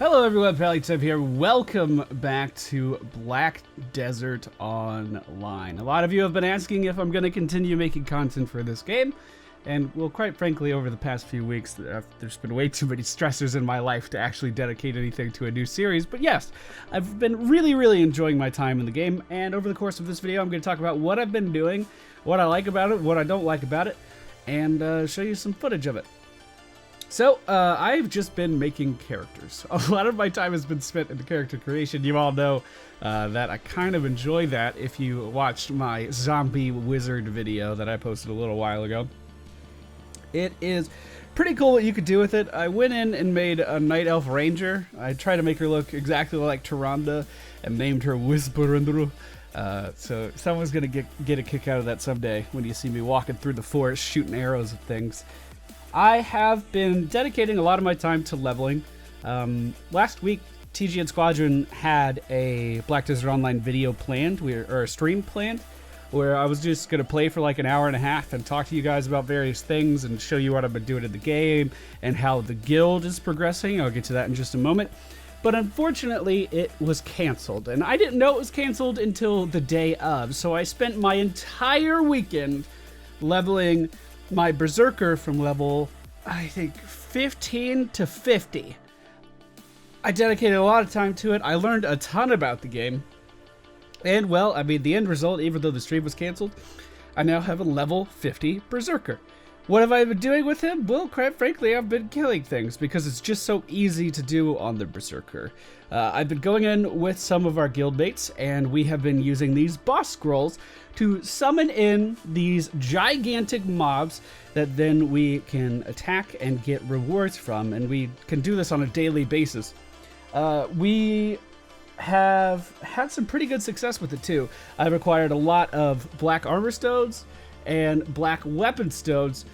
Hello everyone, MFPallytime here. Welcome back to Black Desert Online. A lot of you have been asking if I'm going to continue making content for this game. And, well, quite frankly, over the past few weeks, there's been way too many stressors in my life to actually dedicate anything to a new series. But yes, I've been really enjoying my time in the game. And over the course of this video, I'm going to talk about what I've been doing, what I like about it, what I don't like about it, and show you some footage of it. So, I've just been making characters. A lot of my time has been spent in the character creation. You all know that I kind of enjoy that if you watched my zombie wizard video that I posted a little while ago. It is pretty cool what you could do with it. I went in and made a night elf ranger. I tried to make her look exactly like Tyrande and named her Whisperandru. So someone's gonna get a kick out of that someday when you see me walking through the forest shooting arrows at things. I have been dedicating a lot of my time to leveling. Last week, TGN Squadron had a Black Desert Online video planned, or a stream planned, where I was just going to play for like an hour and a half and talk to you guys about various things and show you what I've been doing in the game and how the guild is progressing. I'll get to that in just a moment. But unfortunately, it was canceled, and I didn't know it was canceled until the day of, so I spent my entire weekend leveling my berserker from level, I think, 15 to 50. I dedicated a lot of time to it. I learned a ton about the game. And, well, I mean, the end result, even though the stream was canceled, I now have a level 50 berserker. What have I been doing with him? Well, quite frankly, I've been killing things because it's just so easy to do on the berserker. I've been going in with some of our guildmates, and we have been using these boss scrolls to summon in these gigantic mobs that then we can attack and get rewards from, and we can do this on a daily basis. We have had some pretty good success with it too. I've acquired a lot of black armor stones and black weapon stones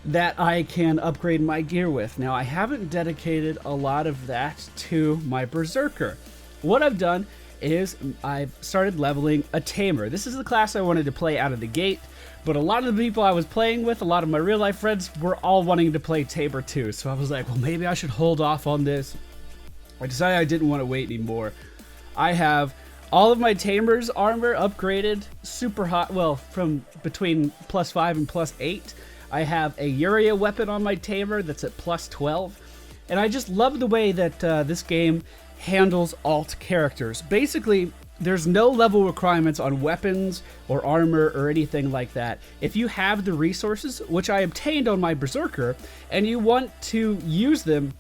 that I can upgrade my gear with. Now, I haven't dedicated a lot of that to my berserker. What I've done is I've started leveling a Tamer. This is the class I wanted to play out of the gate, but a lot of the people I was playing with, a lot of my real life friends, were all wanting to play Tamer too. So I was like, well, maybe I should hold off on this. I decided I didn't want to wait anymore. I have all of my Tamer's armor upgraded super hot, well, from between +5 and +8. I have a Uriah weapon on my Tamer that's at +12. And I just love the way that this game handles alt characters. Basically, there's no level requirements on weapons or armor or anything like that. If you have the resources, which I obtained on my berserker, and you want to use them,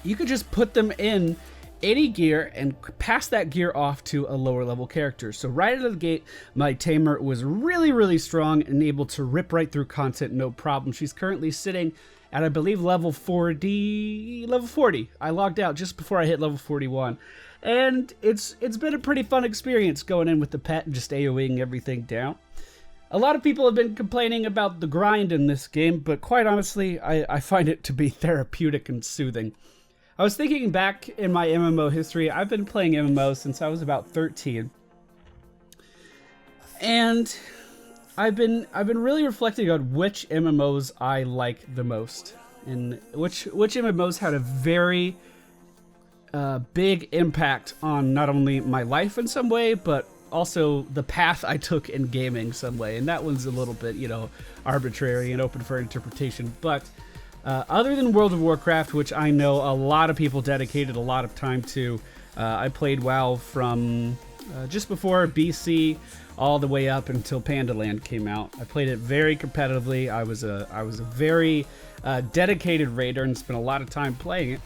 you could just put them in any gear and pass that gear off to a lower level character. So right out of the gate, my Tamer was really strong and able to rip right through content, no problem. She's currently sitting at, I believe, level 40. I logged out just before I hit level 41. And it's been a pretty fun experience going in with the pet and just AoEing everything down. A lot of people have been complaining about the grind in this game, but quite honestly, I find it to be therapeutic and soothing. I was thinking back in my MMO history. I've been playing MMO since I was about 13. And I've been really reflecting on which MMOs I like the most, and which MMOs had a very big impact on not only my life in some way, but also the path I took in gaming some way. And that one's a little bit, you know, arbitrary and open for interpretation. But other than World of Warcraft, which I know a lot of people dedicated a lot of time to, I played WoW from just before BC all the way up until Pandaland came out. I played it very competitively. I was a very dedicated raider and spent a lot of time playing it.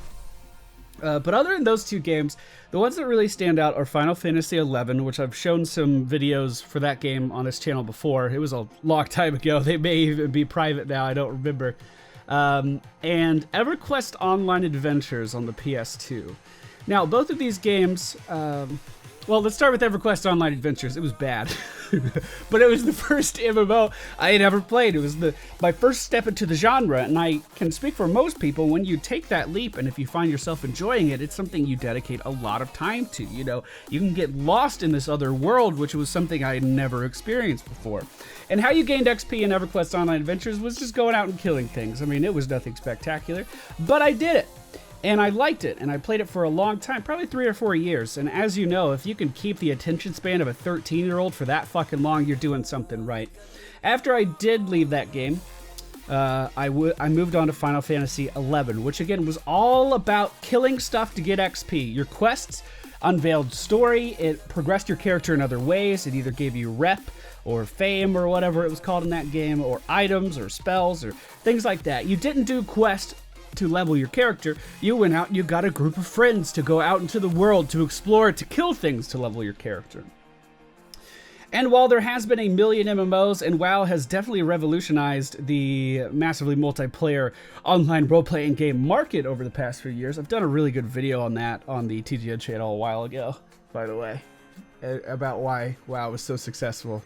But other than those two games, the ones that really stand out are Final Fantasy XI, which I've shown some videos for that game on this channel before. It was a long time ago. They may even be private now. I don't remember. And EverQuest Online Adventures on the PS2. Now, both of these games, well, let's start with EverQuest Online Adventures. It was bad, but it was the first MMO I had ever played. It was my first step into the genre, and I can speak for most people. When you take that leap, and if you find yourself enjoying it, it's something you dedicate a lot of time to. You know, you can get lost in this other world, which was something I had never experienced before. And how you gained XP in EverQuest Online Adventures was just going out and killing things. I mean, it was nothing spectacular, but I did it. And I liked it, and I played it for a long time, probably 3 or 4 years. And as you know, if you can keep the attention span of a 13-year-old for that fucking long, you're doing something right. After I did leave that game, I moved on to Final Fantasy XI, which again was all about killing stuff to get XP. Your quests unveiled story, it progressed your character in other ways, it either gave you rep or fame or whatever it was called in that game, or items or spells or things like that. You didn't do quests to level your character, you went out and you got a group of friends to go out into the world to explore, to kill things to level your character. And while there has been a million MMOs, and WoW has definitely revolutionized the massively multiplayer online role-playing game market over the past few years, I've done a really good video on that on the TGN channel a while ago, by the way, about why WoW was so successful.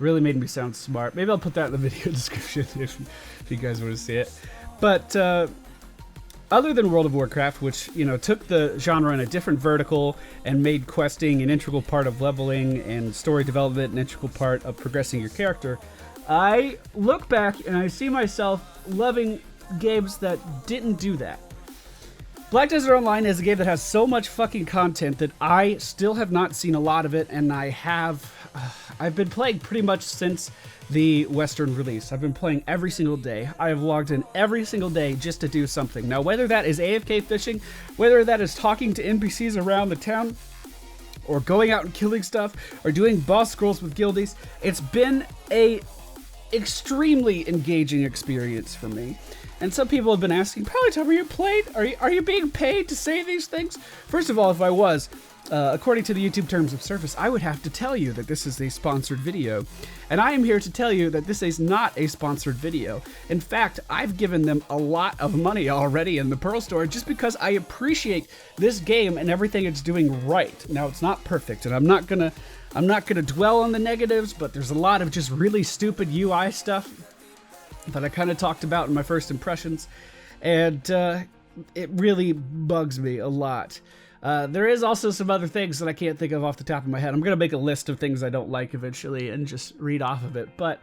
Really made me sound smart. Maybe I'll put that in the video description if you guys want to see it. But other than World of Warcraft, which, you know, took the genre in a different vertical and made questing an integral part of leveling and story development an integral part of progressing your character, I look back and I see myself loving games that didn't do that. Black Desert Online is a game that has so much fucking content that I still have not seen a lot of it, and I've been playing pretty much since the Western release. I've been playing every single day. I have logged in every single day just to do something. Now, whether that is AFK fishing, whether that is talking to NPCs around the town, or going out and killing stuff, or doing boss scrolls with guildies, it's been a extremely engaging experience for me. And some people have been asking, PallyTime, are you being paid to say these things? First of all, if I was, according to the YouTube terms of service, I would have to tell you that this is a sponsored video. And I am here to tell you that this is not a sponsored video. In fact, I've given them a lot of money already in the Pearl Store just because I appreciate this game and everything it's doing right. Now, it's not perfect, and I'm not gonna dwell on the negatives, but there's a lot of just really stupid UI stuff that I kind of talked about in my first impressions, and it really bugs me a lot. There is also some other things that I can't think of off the top of my head. I'm going to make a list of things I don't like eventually and just read off of it, but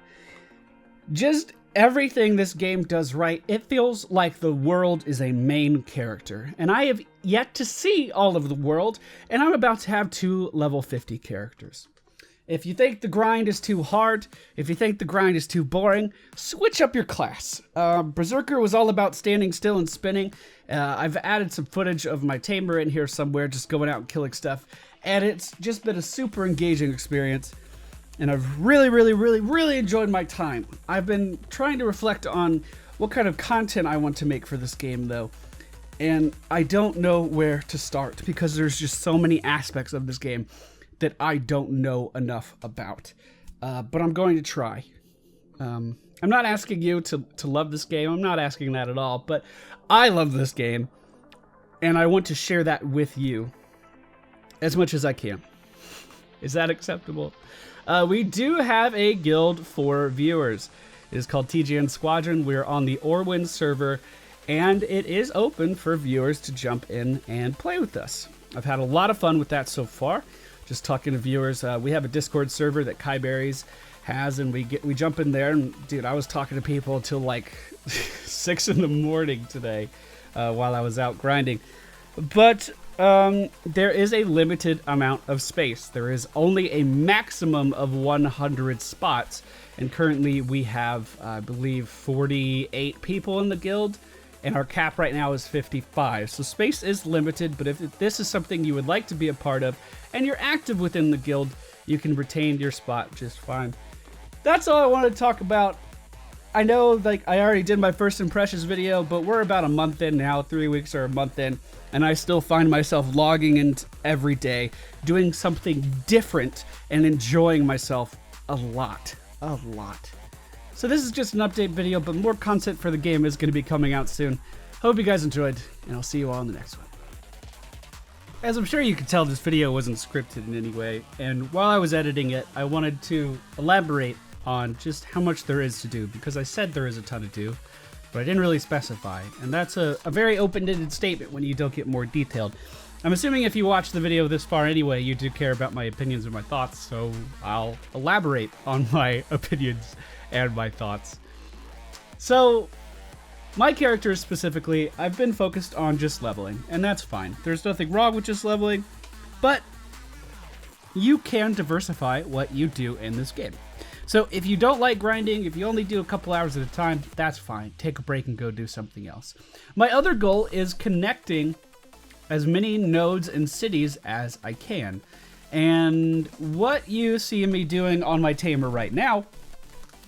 just everything this game does right, it feels like the world is a main character, and I have yet to see all of the world, and I'm about to have 2 level 50 characters. If you think the grind is too hard, if you think the grind is too boring, switch up your class. Berserker was all about standing still and spinning. I've added some footage of my Tamer in here somewhere, just going out and killing stuff. And it's just been a super engaging experience. And I've really enjoyed my time. I've been trying to reflect on what kind of content I want to make for this game, though. And I don't know where to start because there's just so many aspects of this game that I don't know enough about, but I'm going to try. I'm not asking you to love this game. I'm not asking that at all, but I love this game, and I want to share that with you as much as I can. Is that acceptable? We do have a guild for viewers. It is called TGN Squadron. We're on the Orwin server, and it is open for viewers to jump in and play with us. I've had a lot of fun with that so far. Just talking to viewers. We have a Discord server that Kai Berries has, and we jump in there, and dude, I was talking to people till like 6 in the morning today while I was out grinding. But there is a limited amount of space. There is only a maximum of 100 spots, and currently we have, I believe, 48 people in the guild, and our cap right now is 55. So space is limited, but if this is something you would like to be a part of, and you're active within the guild, you can retain your spot just fine. That's all I wanted to talk about. I know, like, I already did my first impressions video, but we're about a month in now, 3 weeks or a month in, and I still find myself logging in every day, doing something different, and enjoying myself a lot. So this is just an update video, but more content for the game is going to be coming out soon. Hope you guys enjoyed, and I'll see you all in the next one. As I'm sure you can tell, this video wasn't scripted in any way, and while I was editing it, I wanted to elaborate on just how much there is to do, because I said there is a ton to do, but I didn't really specify, and that's a very open-ended statement when you don't get more detailed. I'm assuming if you watch the video this far anyway, you do care about my opinions and my thoughts, so I'll elaborate on my opinions and my thoughts. So, my characters specifically, I've been focused on just leveling, and that's fine. There's nothing wrong with just leveling, but you can diversify what you do in this game. So if you don't like grinding, if you only do a couple hours at a time, that's fine. Take a break and go do something else. My other goal is connecting as many nodes and cities as I can. And what you see me doing on my Tamer right now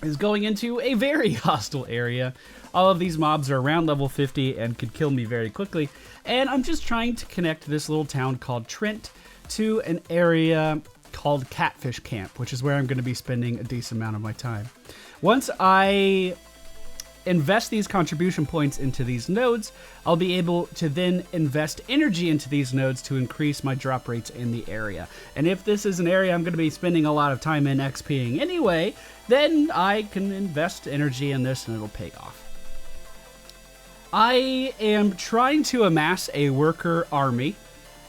is going into a very hostile area. All of these mobs are around level 50 and could kill me very quickly. And I'm just trying to connect this little town called Trent to an area called Catfish Camp, which is where I'm going to be spending a decent amount of my time. Once I invest these contribution points into these nodes, I'll be able to then invest energy into these nodes to increase my drop rates in the area. And if this is an area I'm going to be spending a lot of time in XPing anyway, then I can invest energy in this and it'll pay off. I am trying to amass a worker army.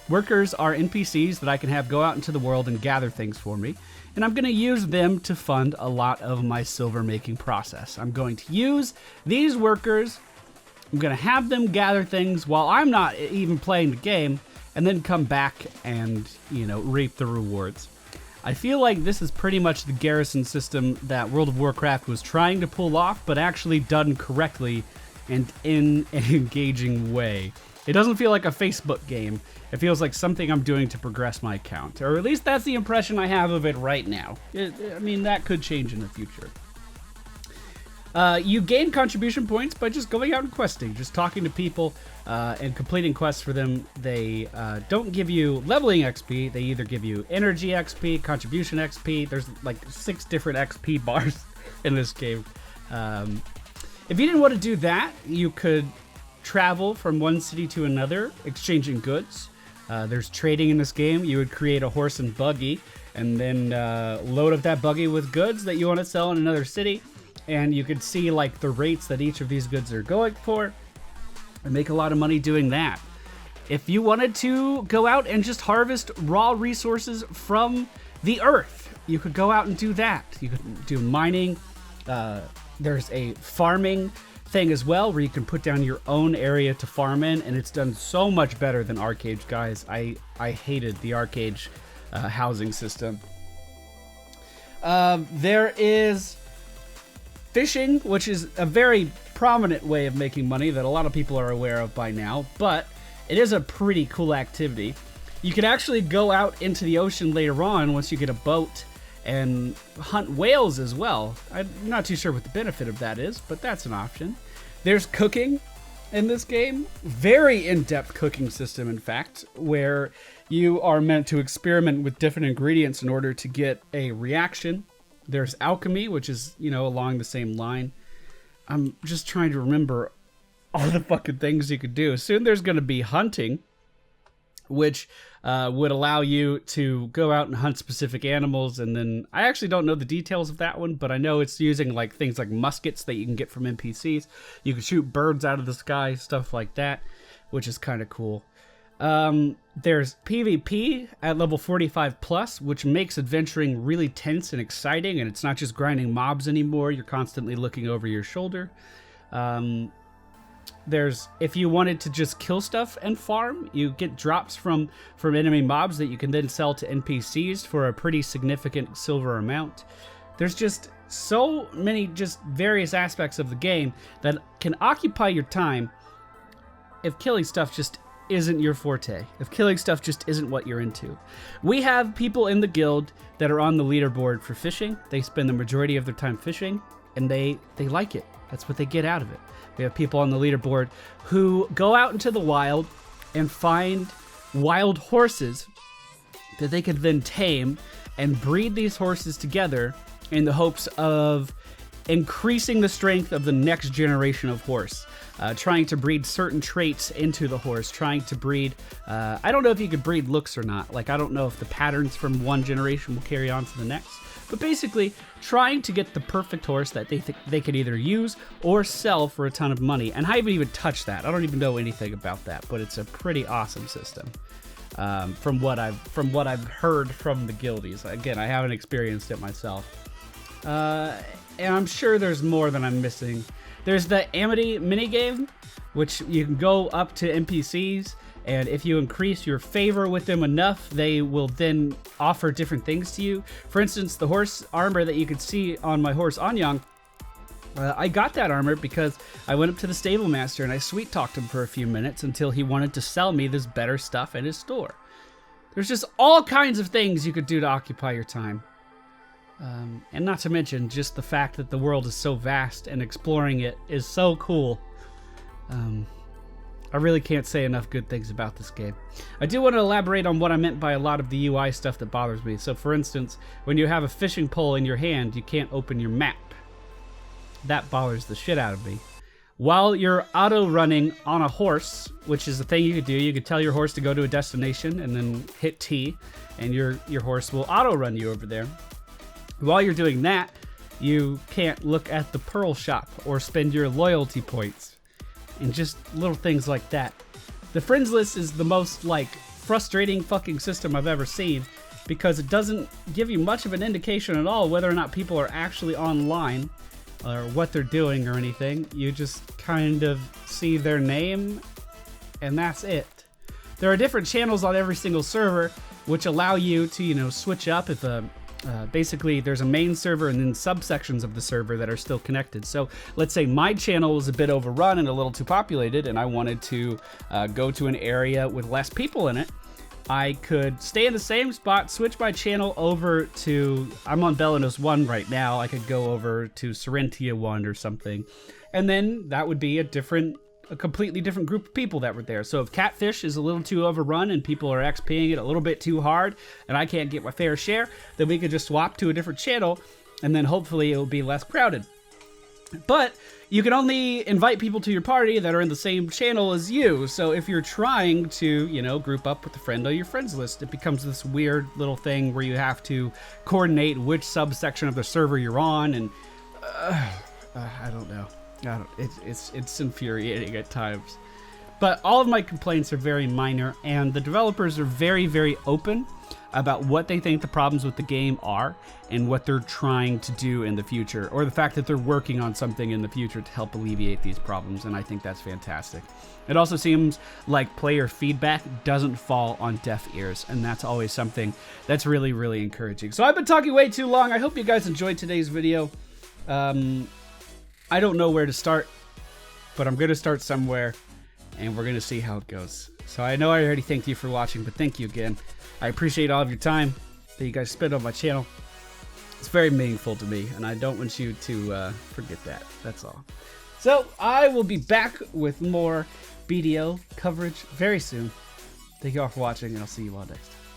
Workers are NPCs that I can have go out into the world and gather things for me, and I'm going to use them to fund a lot of my silver making process. I'm going to use these workers, I'm going to have them gather things while I'm not even playing the game, and then come back and, you know, reap the rewards. I feel like this is pretty much the garrison system that World of Warcraft was trying to pull off, but actually done correctly and in an engaging way. It doesn't feel like a Facebook game. It feels like something I'm doing to progress my account. Or at least that's the impression I have of it right now. I mean, that could change in the future. You gain contribution points by just going out and questing, just talking to people and completing quests for them. They don't give you leveling XP. They either give you energy XP, contribution XP. There's like 6 different XP bars in this game. If you didn't want to do that, you could travel from one city to another, exchanging goods. There's trading in this game. You would create a horse and buggy and then load up that buggy with goods that you want to sell in another city. And you could see like the rates that each of these goods are going for and make a lot of money doing that. If you wanted to go out and just harvest raw resources from the earth, you could go out and do that. You could do mining. There's a farming thing as well where you can put down your own area to farm in, and it's done so much better than Arcade, guys. I hated the Arcade housing system. There is fishing, which is a very prominent way of making money that a lot of people are aware of by now, but it is a pretty cool activity. You can actually go out into the ocean later on once you get a boat and hunt whales as well. I'm not too sure what the benefit of that is, but that's an option. There's cooking in this game. Very in-depth cooking system, in fact, where you are meant to experiment with different ingredients in order to get a reaction. There's alchemy, which is, you know, along the same line. I'm just trying to remember all the fucking things you could do. Soon there's going to be hunting, which would allow you to go out and hunt specific animals. And then I actually don't know the details of that one, but I know it's using like things like muskets that you can get from NPCs. You can shoot birds out of the sky, stuff like that, which is kind of cool. There's PvP at level 45 plus, which makes adventuring really tense and exciting. And it's not just grinding mobs anymore. You're constantly looking over your shoulder. There's, if you wanted to just kill stuff and farm, you get drops from enemy mobs that you can then sell to NPCs for a pretty significant silver amount. There's just so many just various aspects of the game that can occupy your time if killing stuff just isn't your forte, if killing stuff just isn't what you're into. We have people in the guild that are on the leaderboard for fishing. They spend the majority of their time fishing, and they like it. That's what they get out of it. We have people on the leaderboard who go out into the wild and find wild horses that they could then tame and breed these horses together in the hopes of increasing the strength of the next generation of horse. Trying to breed certain traits into the horse, trying to breed, I don't know if you could breed looks or not. Like, I don't know if the patterns from one generation will carry on to the next. But basically, trying to get the perfect horse that they could either use or sell for a ton of money. And I haven't even touched that. I don't even know anything about that, but it's a pretty awesome system. From what I've heard from the guildies. Again, I haven't experienced it myself. And I'm sure there's more that I'm missing. There's the Amity minigame, which you can go up to NPCs, and if you increase your favor with them enough, they will then offer different things to you. For instance, the horse armor that you can see on my horse Anyang, I got that armor because I went up to the stable master and I sweet talked him for a few minutes until he wanted to sell me this better stuff in his store. There's just all kinds of things you could do to occupy your time. And not to mention just the fact that the world is so vast and exploring it is so cool. I really can't say enough good things about this game. I do want to elaborate on what I meant by a lot of the UI stuff that bothers me. So for instance, when you have a fishing pole in your hand, you can't open your map. That bothers the shit out of me. While you're auto-running on a horse, which is a thing you could do, you could tell your horse to go to a destination and then hit T, and your horse will auto-run you over there. While you're doing that, you can't look at the pearl shop or spend your loyalty points, and just little things like that. The friends list is the most, like, frustrating fucking system I've ever seen, because it doesn't give you much of an indication at all whether or not people are actually online, or what they're doing or anything. You just kind of see their name, and that's it. There are different channels on every single server, which allow you to, you know, switch up if basically there's a main server and then subsections of the server that are still connected. So let's say my channel was a bit overrun and a little too populated, and I wanted to go to an area with less people in it. I could stay in the same spot, switch my channel over to, I'm on Belenos 1 right now, I could go over to Serentia 1 or something, and then that would be a completely different group of people that were there. So if Catfish is a little too overrun and people are XPing it a little bit too hard and I can't get my fair share, then we could just swap to a different channel, and then hopefully it'll be less crowded. But you can only invite people to your party that are in the same channel as you. So if you're trying to, you know, group up with a friend on your friends list, it becomes this weird little thing where you have to coordinate which subsection of the server you're on, and I don't know. It's infuriating at times. But all of my complaints are very minor, and the developers are very, very open about what they think the problems with the game are and what they're trying to do in the future, or the fact that they're working on something in the future to help alleviate these problems, and I think that's fantastic. It also seems like player feedback doesn't fall on deaf ears, and that's always something that's really, really encouraging. So I've been talking way too long. I hope you guys enjoyed today's video. I don't know where to start, but I'm going to start somewhere, and we're going to see how it goes. So I know I already thanked you for watching, but thank you again. I appreciate all of your time that you guys spend on my channel. It's very meaningful to me, and I don't want you to forget that. That's all. So I will be back with more BDO coverage very soon. Thank you all for watching, and I'll see you all next time.